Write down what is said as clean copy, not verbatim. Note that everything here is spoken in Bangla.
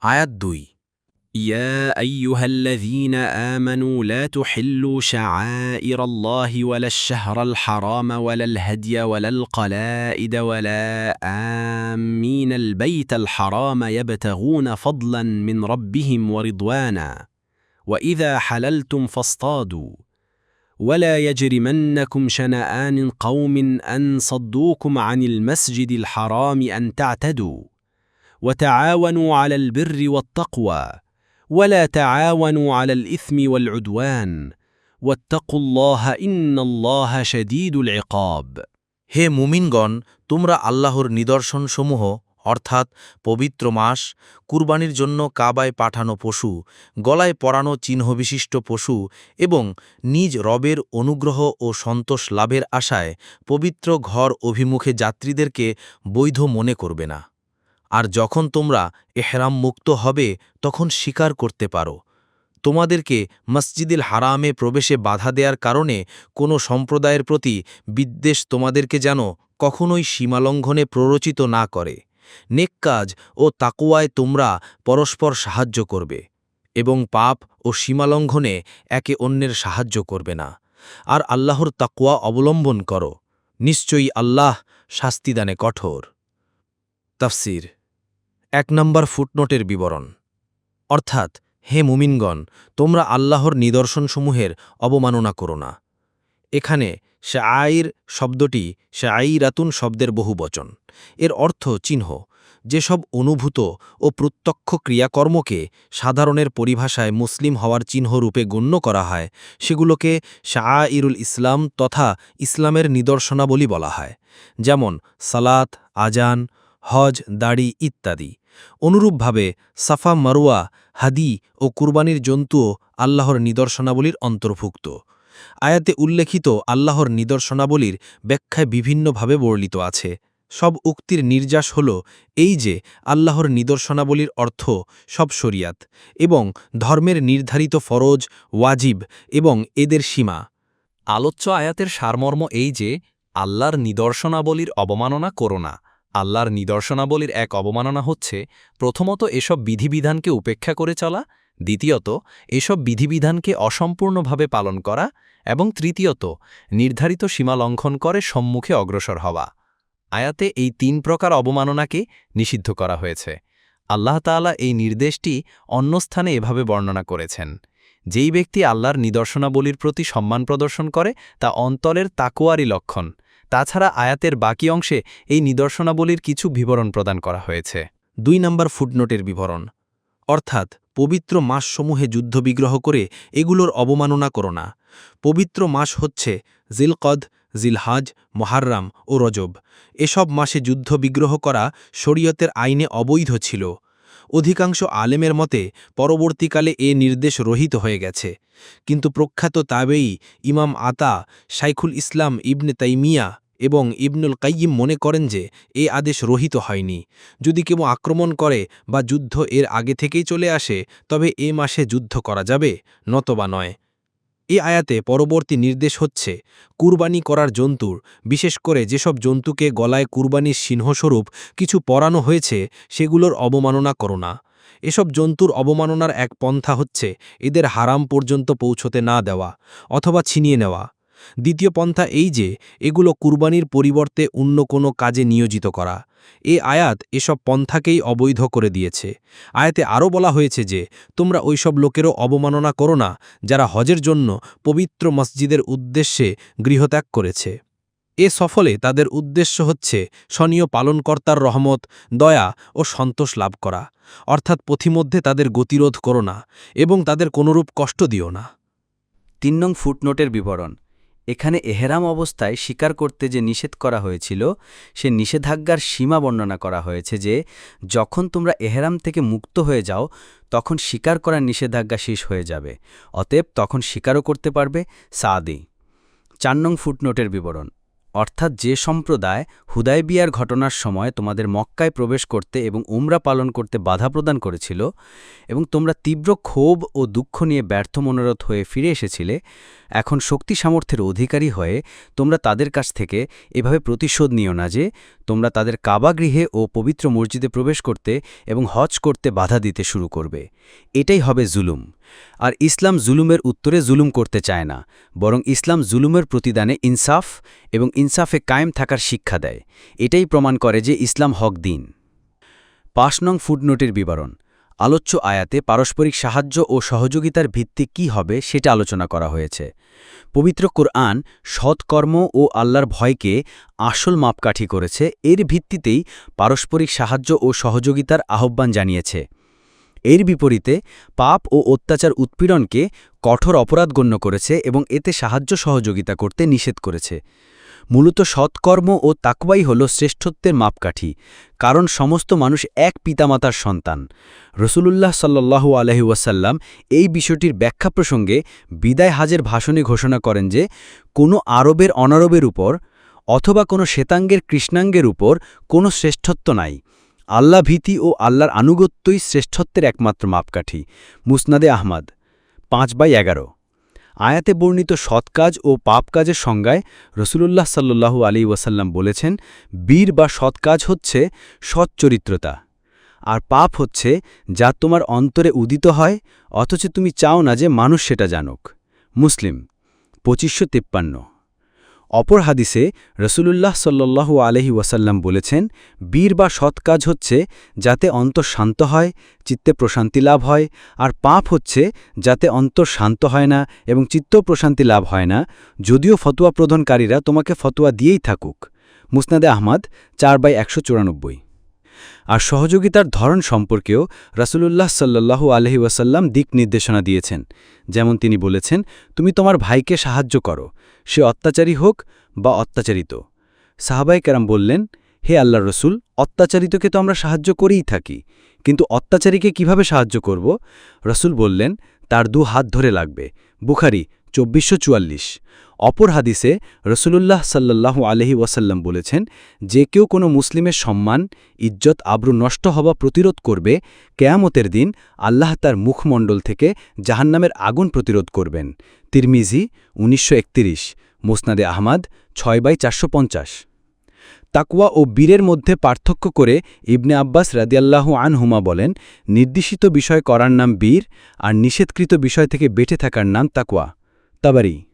আয়াত ২ يا أيها الذين آمنوا لا تحلوا شعائر الله ولا الشهر الحرام ولا الهدي ولا القلائد ولا آمين البيت الحرام يبتغون فضلا من ربهم ورضوانا وإذا حللتم فاصطادوا ولا يجرمنكم شنآن قوم أن صدوكم عن المسجد الحرام أن تعتدوا وتعاونوا على البر والتقوى ولا تعاونوا على الإثم والعدوان واتقوا الله إن الله شديد العقاب হে মুমিনগণ, তোমরা আল্লাহর নিদর্শনসমূহ অর্থাৎ পবিত্র মাস, কুরবানির জন্য কাবায় পাঠানো পশু, গলায় পরানো চিহ্নবিশিষ্ট পশু এবং নিজ রবের অনুগ্রহ ও সন্তোষ লাভের আশায় পবিত্র ঘর অভিমুখে যাত্রীদেরকে বৈধ মনে করবে না। আর যখন তোমরা এহরাম মুক্ত হবে তখন শিকার করতে পারো। তোমাদেরকে মসজিদুল হারামে প্রবেশে বাধা দেওয়ার কারণে কোনো সম্প্রদায়ের প্রতি বিদ্বেষ তোমাদেরকে যেন কখনোই সীমালঙ্ঘনে প্ররোচিত না করে। নেক কাজ ও তাকওয়ায় তোমরা পরস্পর সাহায্য করবে এবং পাপ ও সীমালঙ্ঘনে একে অন্যের সাহায্য করবে না। আর আল্লাহর তাকওয়া অবলম্বন করো, নিশ্চয়ই আল্লাহ শাস্তিদানে কঠোর। তাফসির ১ নম্বর ফুটনোটের বিবরণ অর্থাৎ, হে মুমিনগণ, তোমরা আল্লাহর নিদর্শনসমূহের অবমাননা করো না। এখানে শাআইর শব্দটি শাআইরাতুন শব্দের বহুবচন। এর অর্থ চিহ্ন। যেসব অনুভূত ও প্রত্যক্ষ ক্রিয়াকর্মকে সাধারণের পরিভাষায় মুসলিম হওয়ার চিহ্নরূপে গণ্য করা হয় সেগুলোকে শাআইরুল ইসলাম তথা ইসলামের নিদর্শনাবলী বলা হয়, যেমন সালাত, আজান, হজ, দাড়ি ইত্যাদি। অনুরূপভাবে সাফা, মারওয়া, হাদি ও কুরবানির জন্তুও আল্লাহর নিদর্শনাবলীর অন্তর্ভুক্ত। আয়াতে উল্লেখিত আল্লাহর নিদর্শনাবলীর ব্যাখ্যায় বিভিন্নভাবে বর্ণিত আছে। সব উক্তির নির্যাস হল এই যে আল্লাহর নিদর্শনাবলীর অর্থ সব শরিয়াত এবং ধর্মের নির্ধারিত ফরজ, ওয়াজিব এবং এদের সীমা। আলোচ্য আয়াতের সারমর্ম এই যে আল্লাহর নিদর্শনাবলীর অবমাননা করো না। আল্লাহর নিদর্শনাবলীর এক অবমাননা হচ্ছে প্রথমত এসব বিধিবিধানকে উপেক্ষা করে চলা, দ্বিতীয়ত এসব বিধিবিধানকে অসম্পূর্ণভাবে পালন করা এবং তৃতীয়ত নির্ধারিত সীমা লঙ্ঘন করে সম্মুখে অগ্রসর হওয়া। আয়াতে এই ৩ প্রকার অবমাননাকে নিষিদ্ধ করা হয়েছে। আল্লাহ তাআলা এই নির্দেশটি অন্য স্থানে এভাবে বর্ণনা করেছেন, যেই ব্যক্তি আল্লাহর নিদর্শনাবলীর প্রতি সম্মান প্রদর্শন করে তা অন্তরের তাকওয়ারই লক্ষণ। তাছাড়া আয়াতের বাকি অংশে এই নিদর্শনাবলীর কিছু বিবরণ প্রদান করা হয়েছে। ২ নম্বর ফুটনোটের বিবরণ অর্থাৎ, পবিত্র মাসসমূহে যুদ্ধবিগ্রহ করে এগুলোর অবমাননা করো না। পবিত্র মাস হচ্ছে জিলকদ, জিলহাজ, মুহাররম ও রজব। এসব মাসে যুদ্ধবিগ্রহ করা শরীয়তের আইনে অবৈধ ছিল। অধিকাংশ আলেমের মতে পরবর্তীকালে এ নির্দেশ রহিত হয়ে গেছে, কিন্তু প্রখ্যাত তাবেঈ ইমাম আতা, শাইখুল ইসলাম ইবনে তাইমিয়া এবং ইবনুল কাইয়িম মনে করেন যে এ আদেশ রহিত হয়নি। যদি কেউ আক্রমণ করে বা যুদ্ধ এর আগে থেকেই চলে আসে তবে এ মাসে যুদ্ধ করা যাবে, নতবা নয়। এ আয়াতে পরবর্তী নির্দেশ হচ্ছে কুরবানি করার জন্তুর, বিশেষ করে যেসব জন্তুকে গলায় কুরবানির চিহ্নস্বরূপ কিছু পরানো হয়েছে সেগুলোর অবমাননা করো না। এসব জন্তুর অবমাননার এক পন্থা হচ্ছে এদের হারাম পর্যন্ত পৌঁছতে না দেওয়া অথবা ছিনিয়ে নেওয়া। দ্বিতীয় পন্থা এই যে এগুলো কুরবানির পরিবর্তে অন্য কোনো কাজে নিয়োজিত করা। এ আয়াত এসব পন্থাকেই অবৈধ করে দিয়েছে। আয়াতে আরও বলা হয়েছে যে তোমরা ওইসব লোকেরও অবমাননা করো না যারা হজের জন্য পবিত্র মসজিদের উদ্দেশ্যে গৃহত্যাগ করেছে। এ সফলে তাদের উদ্দেশ্য হচ্ছে স্বনীয় পালনকর্তার রহমত, দয়া ও সন্তোষ লাভ করা, অর্থাৎ পথিমধ্যে তাদের গতিরোধ করো না এবং তাদের কোনরূপ কষ্ট দিও না। ৩ নং ফুটনোটের বিবরণ এখানে এহরাম অবস্থায় শিকার করতে যে নিষেধ করা হয়েছিল সে নিষেধাজ্ঞার সীমা বর্ণনা করা হয়েছে যে যখন তোমরা এহরাম থেকে মুক্ত হয়ে যাও তখন শিকার করার নিষেধাজ্ঞা শেষ হয়ে যাবে, অতএব তখন শিকারও করতে পারবে। সাদি ৪ নং ফুটনোটের বিবরণ অর্থাৎ যে সম্প্রদায় হুদায়বিয়ার ঘটনার সময় তোমাদের মক্কায় প্রবেশ করতে এবং উমরা পালন করতে বাধা প্রদান করেছিল এবং তোমরা তীব্র ক্ষোভ ও দুঃখ নিয়ে ব্যর্থ মনোরথ হয়ে ফিরে এসেছিলে, এখন শক্তি সামর্থ্যের অধিকারী হয়ে তোমরা তাদের কাছ থেকে এভাবে প্রতিশোধ নিও না যে তোমরা তাদের কাবা গৃহে ও পবিত্র মসজিদে প্রবেশ করতে এবং হজ করতে বাধা দিতে শুরু করবে। এটাই হবে জুলুম। আর ইসলাম জুলুমের উত্তরে জুলুম করতে চায় না, বরং ইসলাম জুলুমের প্রতিদানে ইনসাফ এবং ইনসাফে কায়েম থাকার শিক্ষা দেয়। এটাই প্রমাণ করে যে ইসলাম হক দিন। ৫ নং ফুটনোটের বিবরণ। আলোচ্য আয়াতে পারস্পরিক সাহায্য ও সহযোগিতার ভিত্তি কী হবে সেটা আলোচনা করা হয়েছে। পবিত্র কোরআন সৎকর্ম ও আল্লাহর ভয়কে আসল মাপকাঠি করেছে, এর ভিত্তিতেই পারস্পরিক সাহায্য ও সহযোগিতার আহ্বান জানিয়েছে। এর বিপরীতে পাপ ও অত্যাচার উৎপীড়নকে কঠোর অপরাধ গণ্য করেছে এবং এতে সাহায্য সহযোগিতা করতে নিষেধ করেছে। মূলত সৎকর্ম ও তাকওয়াই হল শ্রেষ্ঠত্বের মাপকাঠি, কারণ সমস্ত মানুষ এক পিতামাতার সন্তান। রসুলুল্লাহ সাল্লাল্লাহু আলাইহি ওয়াসাল্লাম এই বিষয়টির ব্যাখ্যা প্রসঙ্গে বিদায় হাজের ভাষণে ঘোষণা করেন যে কোনো আরবের অনারবের উপর অথবা কোনো শ্বেতাঙ্গের কৃষ্ণাঙ্গের উপর কোনো শ্রেষ্ঠত্ব নাই। আল্লাহ ভীতি ও আল্লাহর আনুগত্যই শ্রেষ্ঠত্বের একমাত্র মাপকাঠি। মুসনাদে আহমদ 5/11। আয়াতে বর্ণিত সৎ কাজ ও পাপ কাজের সংজ্ঞায় রসুলুল্লাহ সাল্লাল্লাহু আলাইহি ওয়াসাল্লাম বলেছেন, বীর বা সৎ কাজ হচ্ছে সৎ চরিত্রতা, আর পাপ হচ্ছে যা তোমার অন্তরে উদিত হয় অথচ তুমি চাও না যে মানুষ সেটা জানুক। মুসলিম 2553। অপর হাদিসে রসুলুল্লাহ সাল্লাল্লাহু আলাইহি ওয়াসাল্লাম বলেছেন, বীর বা সৎ কাজ হচ্ছে যাতে অন্তর শান্ত হয়, চিত্তে প্রশান্তি লাভ হয়, আর পাপ হচ্ছে যাতে অন্তর শান্ত হয় না এবং চিত্ত প্রশান্তি লাভ হয় না, যদিও ফতোয়া প্রদানকারীরা তোমাকে ফতোয়া দিয়েই থাকুক। মুসনাদে আহমদ 4/194। আর সহযোগিতার ধরন সম্পর্কেও রাসূলুল্লাহ সাল্লাল্লাহু আলাইহি ওয়াসাল্লাম দিক নির্দেশনা দিয়েছেন। যেমন তিনি বলেছেন, তুমি তোমার ভাইকে সাহায্য করো, সে অত্যাচারী হোক বা অত্যাচারিত। সাহাবায়ে কেরাম বললেন, হে আল্লাহর রসুল, অত্যাচারিতকে তো আমরা সাহায্য করেই থাকি, কিন্তু অত্যাচারীকে কিভাবে সাহায্য করব? রসুল বললেন, তার 2 হাত ধরে লাগবে। বুখারী 2444। অপর হাদিসে রসুলুল্লাহ সাল্লাল্লাহু আলাইহি ওয়াসাল্লাম বলেছেন, যে কেউ কোনো মুসলিমের সম্মান, ইজ্জত, আবরু নষ্ট হওয়া প্রতিরোধ করবে, কেয়ামতের দিন আল্লাহ তার মুখমণ্ডল থেকে জাহান্নামের আগুন প্রতিরোধ করবেন। তিরমিজি 1931। মুসনাদে আহমদ 6/450। তাকওয়া ও বীরের মধ্যে পার্থক্য করে ইবনে আব্বাস রাদিয়াল্লাহু আনহুমা বলেন, নির্দেশিত বিষয় করার নাম বীর, আর নিষেধকৃত বিষয় থেকে বেঁচে থাকার নাম তাকওয়া। তাবারি।